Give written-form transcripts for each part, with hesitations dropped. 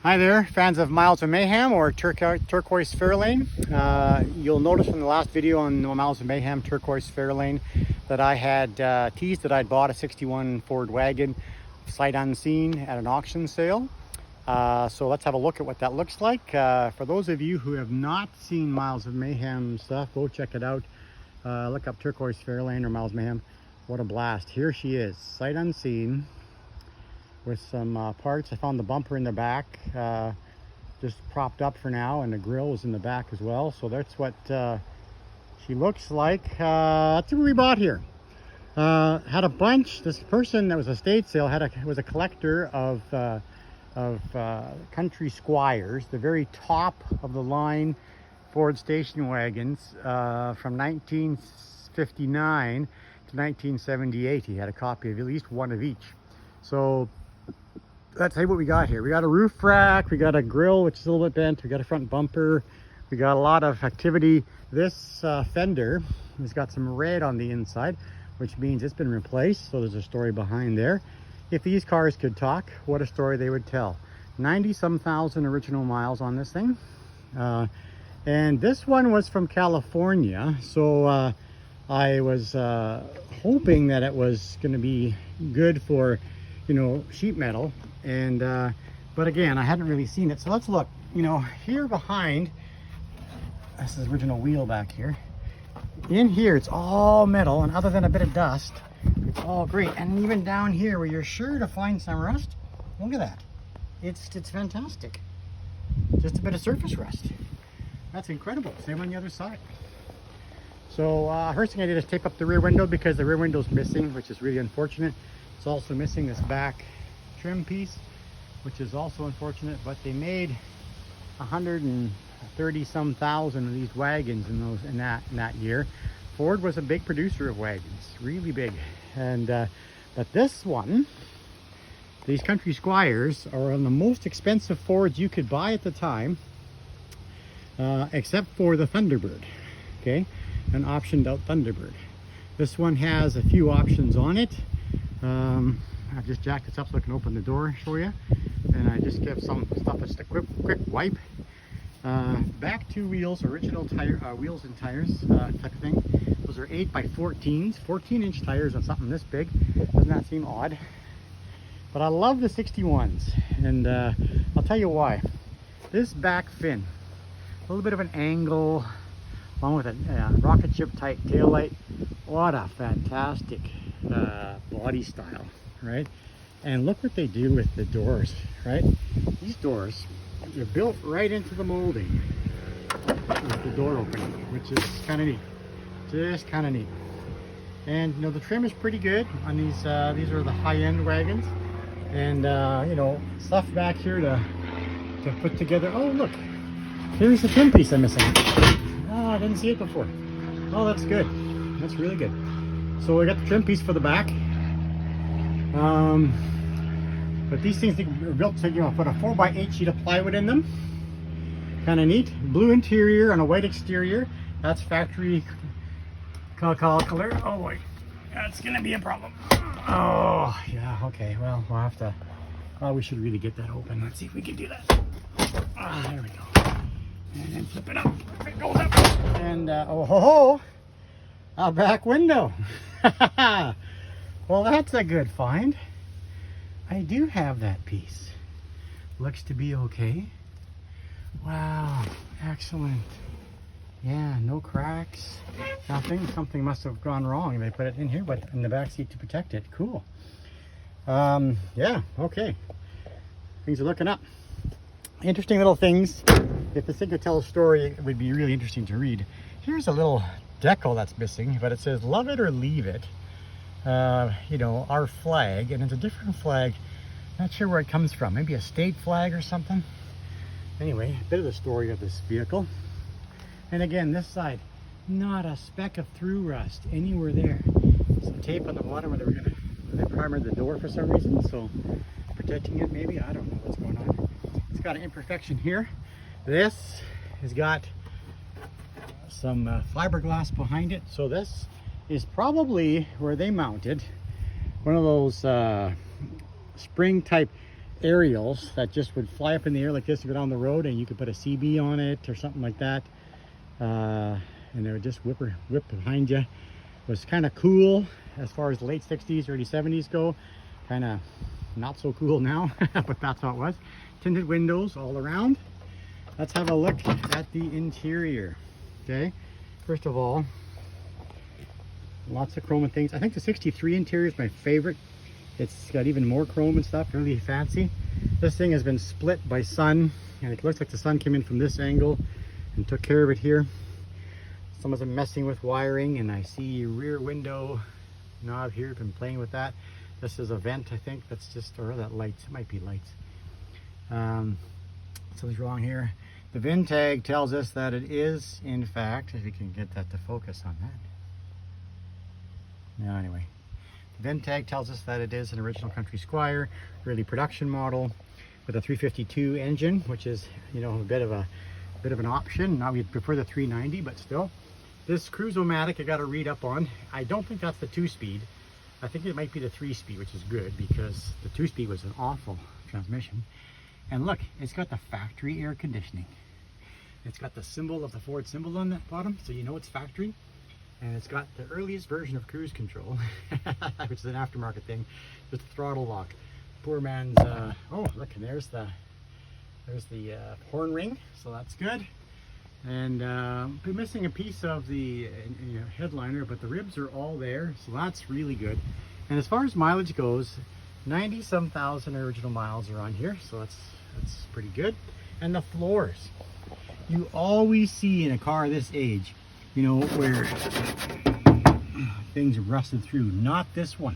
Hi there, fans of Miles of Mayhem or Turquoise Fairlane. You'll notice from the last video on Miles of Mayhem Turquoise Fairlane that I had teased that I'd bought a 61 Ford wagon sight unseen at an auction sale. So let's have a look at what that looks like. For those of you who have not seen Miles of Mayhem stuff, go check it out. Look up Turquoise Fairlane or Miles of Mayhem. What a blast. Here she is, sight unseen, with some parts. I found the bumper in the back, just propped up for now, and the grill is in the back as well. So that's what she looks like. That's what we bought here. Had a bunch. This person that was a estate sale was a collector of Country Squires, the very top of the line Ford station wagons from 1959 to 1978. He had a copy of at least one of each. So let's see what we got here. We got a roof rack, we got a grill which is a little bit bent, we got a front bumper, we got a lot of activity. This fender has got some red on the inside, which means it's been replaced, so there's a story behind there. If these cars could talk, what a story they would tell. 90-some thousand original miles on this thing. And this one was from California, so I was hoping that it was going to be good for, you know, sheet metal, and but again, I hadn't really seen it. So let's look. You know, here behind, this is the original wheel back here. In here, it's all metal, and other than a bit of dust, it's all great. And even down here, where you're sure to find some rust, look at that. It's fantastic. Just a bit of surface rust. That's incredible. Same on the other side. So first thing I did is tape up the rear window because the rear window's missing, which is really unfortunate. It's also missing this back trim piece, which is also unfortunate, but they made 130-some thousand of these wagons in that year. Ford was a big producer of wagons, really big. And but this one, these Country Squires, are on the most expensive Fords you could buy at the time, except for the Thunderbird. Okay, an optioned out Thunderbird. This one has a few options on it. I've just jacked this up so I can open the door and show you. And I just give some stuff just a quick wipe. Back two wheels, original tire wheels and tires type of thing. Those are 8x14s, 14-inch tires on something this big. Doesn't that seem odd? But I love the 61s, and I'll tell you why. This back fin, a little bit of an angle, along with a rocket ship type taillight. What a fantastic body style, right? And look what they do with the doors, right? These doors, they're built right into the molding with the door opening, which is kind of neat. Just kind of neat. And you know, the trim is pretty good on these. These are the high-end wagons, and you know, stuff back here to put together. Oh, look, here's the trim piece I'm missing. Oh, I didn't see it before. Oh, that's good. That's really good. So we got the trim piece for the back. But these things are built to, you know, put a 4x8 sheet of plywood in them. Kind of neat. Blue interior on a white exterior. That's factory color. Oh boy, that's gonna be a problem. Oh yeah, okay. Well, we'll have to. Oh, we should really get that open. Let's see if we can do that. Ah, there we go. And flip it up. It goes up. And oh ho ho, a back window. Well, that's a good find. I do have that piece. Looks to be okay. Wow, excellent. Yeah, no cracks, nothing. Something must have gone wrong. They put it in here, but in the back seat to protect it. Cool. Yeah, okay. Things are looking up. Interesting little things. If this thing could tell a story, it would be really interesting to read. Here's a little decal that's missing, but it says "Love it or leave it." You know, our flag, and it's a different flag. Not sure where it comes from. Maybe a state flag or something. Anyway, a bit of the story of this vehicle. And again, this side, not a speck of through rust anywhere there. Some tape on the bottom where they primered the door for some reason, so protecting it maybe. I don't know what's going on. It's got an imperfection here. This has got some fiberglass behind it, so this is probably where they mounted one of those spring type aerials that just would fly up in the air like this and go down the road, and you could put a CB on it or something like that, and they would just whip behind you. It was kind of cool as far as the late 60s, early 70s go. Kind of not so cool now, but that's how it was. Tinted windows all around. Let's have a look at the interior. Okay, first of all, lots of chrome and things. I think the 63 interior is my favorite. It's got even more chrome and stuff, really fancy. This thing has been split by sun, and it looks like the sun came in from this angle and took care of it here. Someone's been messing with wiring, and I see a rear window knob here. Been playing with that. This is a vent, I think. That's just, or that lights. It might be lights. Something's wrong here. The VIN tag tells us that it is, in fact, if you can get that to focus on that. No, anyway. The VIN tag tells us that it is an original Country Squire, early production model with a 352 engine, which is, you know, a bit of an option. Now we'd prefer the 390, but still. This Cruise-O-Matic I got to read up on. I don't think that's the 2-speed. I think it might be the 3-speed, which is good because the 2-speed was an awful transmission. And look, it's got the factory air conditioning. It's got the symbol of the Ford symbol on the bottom, so you know it's factory. And it's got the earliest version of cruise control, which is an aftermarket thing, with the throttle lock. Poor man's, oh look, and there's the horn ring, so that's good. And been missing a piece of the headliner, but the ribs are all there, so that's really good. And as far as mileage goes, 90-some thousand original miles are on here, so that's pretty good. And the floors, you always see in a car this age, you know, where things rusted through. Not this one.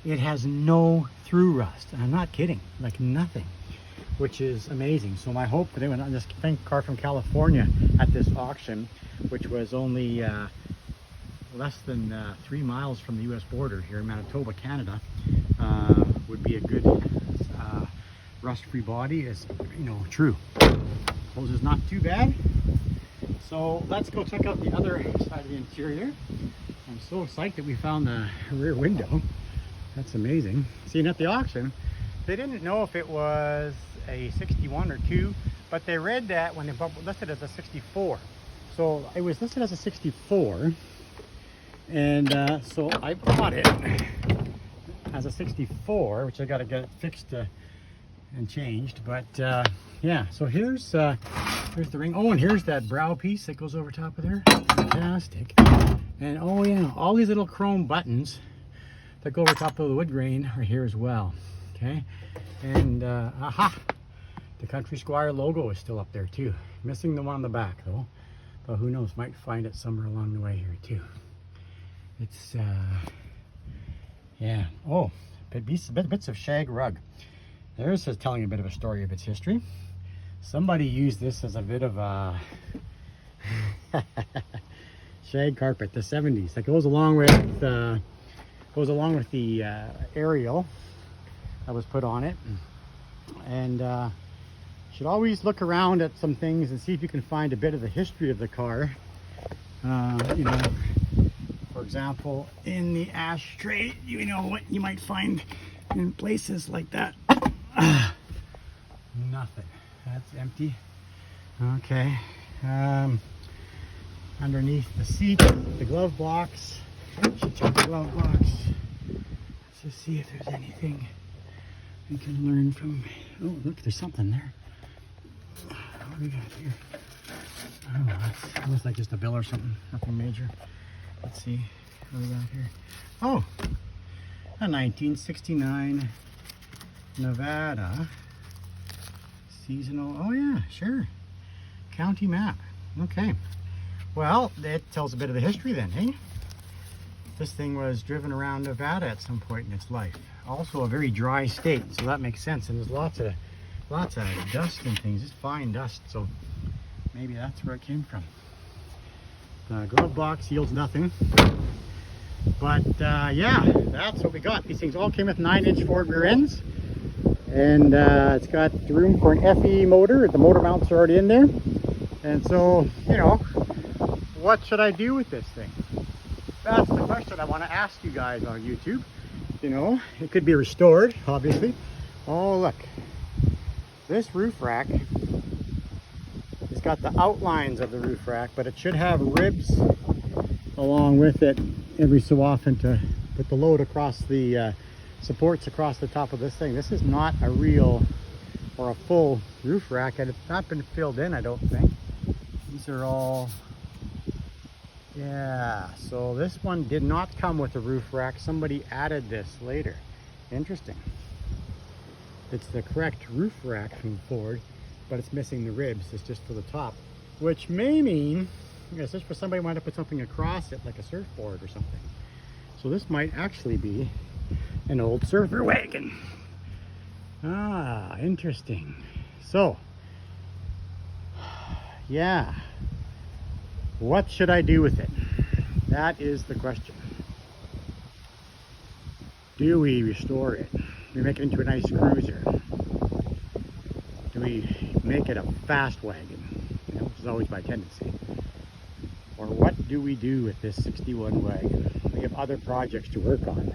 It has no through rust. I'm not kidding, like nothing, which is amazing. So my hope that anyone on this car from California at this auction, which was only less than 3 miles from the US border here in Manitoba, Canada, would be a good rust-free body, is, you know, true. Those is not too bad. So let's go check out the other side of the interior. I'm so psyched that we found the rear window. That's amazing. Seeing at the auction, they didn't know if it was a 61 or 2, but they read that when they listed as a 64. So it was listed as a 64, and so I bought it as a 64, which I got to get it fixed and changed. But yeah, so here's the ring. Oh, and here's that brow piece that goes over top of there. Fantastic. And oh yeah, all these little chrome buttons that go over top of the wood grain are here as well. Okay, and aha, the Country Squire logo is still up there too. Missing the one on the back though, but who knows, might find it somewhere along the way here too. It's yeah. Oh, bits of shag rug. There's telling a bit of a story of its history. Somebody used this as a bit of a shag carpet, the 70s. That goes along with the aerial that was put on it. And should always look around at some things and see if you can find a bit of the history of the car. You know, for example, in the ashtray, you know what you might find in places like that. Nothing. That's empty. Okay. Underneath the seat, the glove box. Should check the glove box. Let's just see if there's anything we can learn from. Oh, look, there's something there. What do we got here? I don't know. It looks like just a bill or something. Nothing major. Let's see what we got here. Oh, a 1969 Nevada seasonal. Oh yeah, sure. County map. Okay. Well, that tells a bit of the history then, hey? This thing was driven around Nevada at some point in its life. Also a very dry state, so that makes sense. And there's lots of dust and things. It's fine dust, so maybe that's where it came from. The glove box yields nothing. But yeah, that's what we got. These things all came with 9-inch Ford rear ends. And it's got room for an FE motor. The motor mounts are already in there. And so, you know, what should I do with this thing? That's the question I want to ask you guys on YouTube. You know, it could be restored, obviously. Oh, look. This roof rack has got the outlines of the roof rack, but it should have ribs along with it every so often to put the load across the supports across the top of this thing. This is not a real or a full roof rack, and it's not been filled in, I don't think. These are all, yeah, so this one did not come with a roof rack. Somebody added this later. Interesting. It's the correct roof rack from Ford, but it's missing the ribs. It's just for the top, which may mean, I guess, just for somebody who wanted to put something across it, like a surfboard or something. So this might actually be an old surfer wagon. Ah, interesting. So, yeah, what should I do with it? That is the question. Do we restore it? Do we make it into a nice cruiser? Do we make it a fast wagon? You know, which is always my tendency. Or what do we do with this 61 wagon? We have other projects to work on.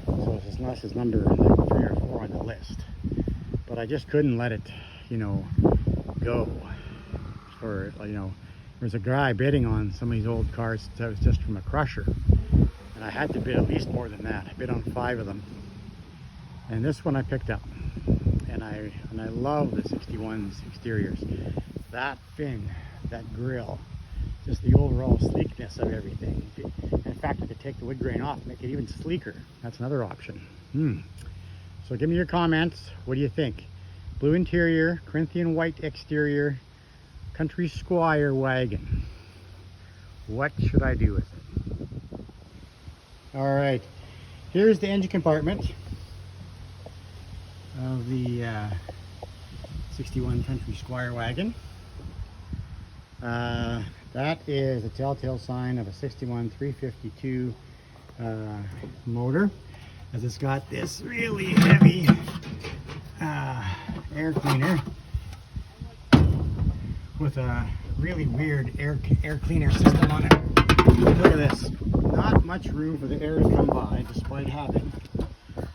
So this is number like 3 or 4 on the list. But I just couldn't let it, you know, go. For, you know, there's a guy bidding on some of these old cars that was just from a crusher. And I had to bid at least more than that. I bid on 5 of them. And this one I picked up. And I love the 61's exteriors. That fin, that grille, just the overall sleekness of everything. In fact, I could take the wood grain off and make it even sleeker. That's another option. So give me your comments. What do you think? Blue interior, Corinthian white exterior, Country Squire wagon. What should I do with it? All right, here's the engine compartment of the 61 Country Squire wagon. That is a telltale sign of a 61 352 motor, as it's got this really heavy air cleaner with a really weird air cleaner system on it. Look at this. Not much room for the air to come by, despite having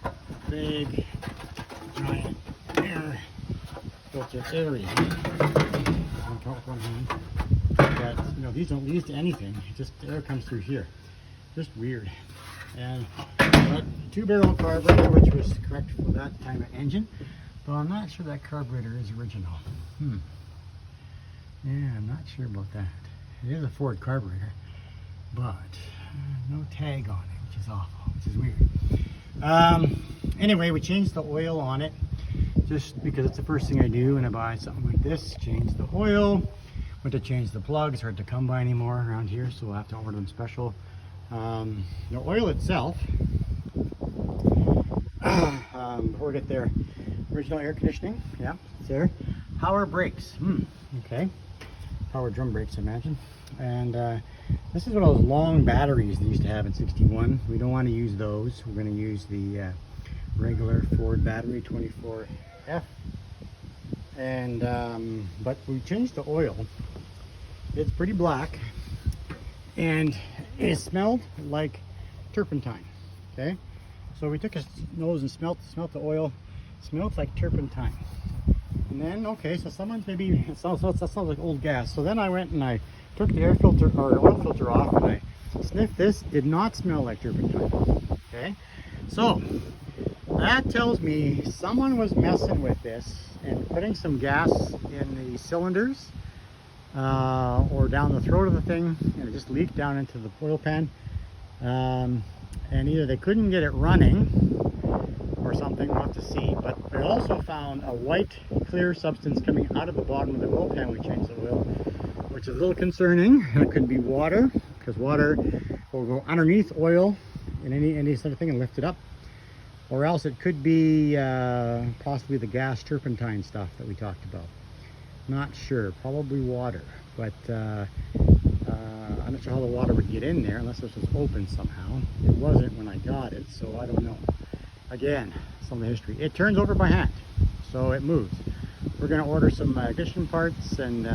a big, giant air filter area on top of one hand. But you know, these don't lead to anything. Just the air comes through here. Just weird. And but 2-barrel carburetor, which was correct for that type of engine. But I'm not sure that carburetor is original. Yeah, I'm not sure about that. It is a Ford carburetor, but no tag on it, which is awful, which is weird. Anyway, we changed the oil on it just because it's the first thing I do when I buy something like this. Change the oil. Went to change the plugs, hard to come by anymore around here, so we'll have to order them special. The oil itself, before we get there, original air conditioning, yeah, it's there. Power brakes, okay. Power drum brakes, I imagine. And this is one of those long batteries they used to have in 61. We don't want to use those. We're going to use the regular Ford battery 24F. And but we changed the oil. It's pretty black, and it smelled like turpentine. Okay, so we took a nose and smelt the oil. It smelled like turpentine. And then, okay, so someone's maybe that sounds like old gas. So then I went and I took the air filter or oil filter off, and I sniffed this. Did not smell like turpentine. Okay, so that tells me someone was messing with this and putting some gas in the cylinders or down the throat of the thing, and it just leaked down into the oil pan. And either they couldn't get it running or something, we'll have to see. But we also found a white clear substance coming out of the bottom of the oil pan. We changed the oil, which is a little concerning. It could be water, because water will go underneath oil in any sort of thing and lift it up. Or else it could be possibly the gas turpentine stuff that we talked about. Not sure, probably water, but I'm not sure how the water would get in there unless this was open somehow. It wasn't when I got it, so I don't know. Again, some of the history. It turns over by hand, so it moves. We're going to order some ignition parts and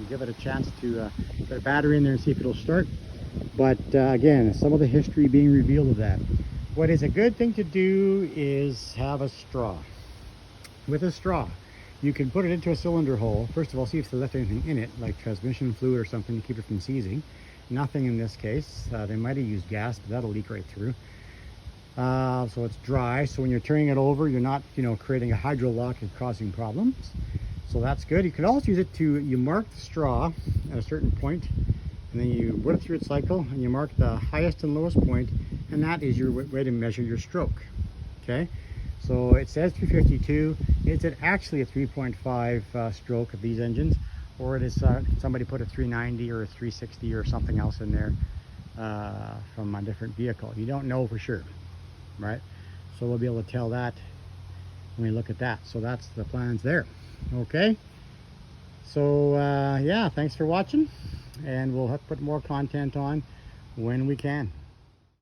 give it a chance to put a battery in there and see if it'll start. But again, some of the history being revealed of that. What is a good thing to do is have a straw. With a straw, you can put it into a cylinder hole. First of all, see if they left anything in it, like transmission fluid or something to keep it from seizing. Nothing in this case. They might have used gas, but that'll leak right through. So it's dry, so when you're turning it over, you're not, creating a hydro lock and causing problems. So that's good. You could also use it to, you mark the straw at a certain point, and then you put it through its cycle, and you mark the highest and lowest point, and that is your way to measure your stroke. Okay, so it says 352. Is it actually a 3.5 stroke of these engines, or it is somebody put a 390 or a 360 or something else in there from a different vehicle? You don't know for sure, right? So we'll be able to tell that when we look at that. So that's the plans there. Okay, so yeah, thanks for watching, and we'll have to put more content on when we can.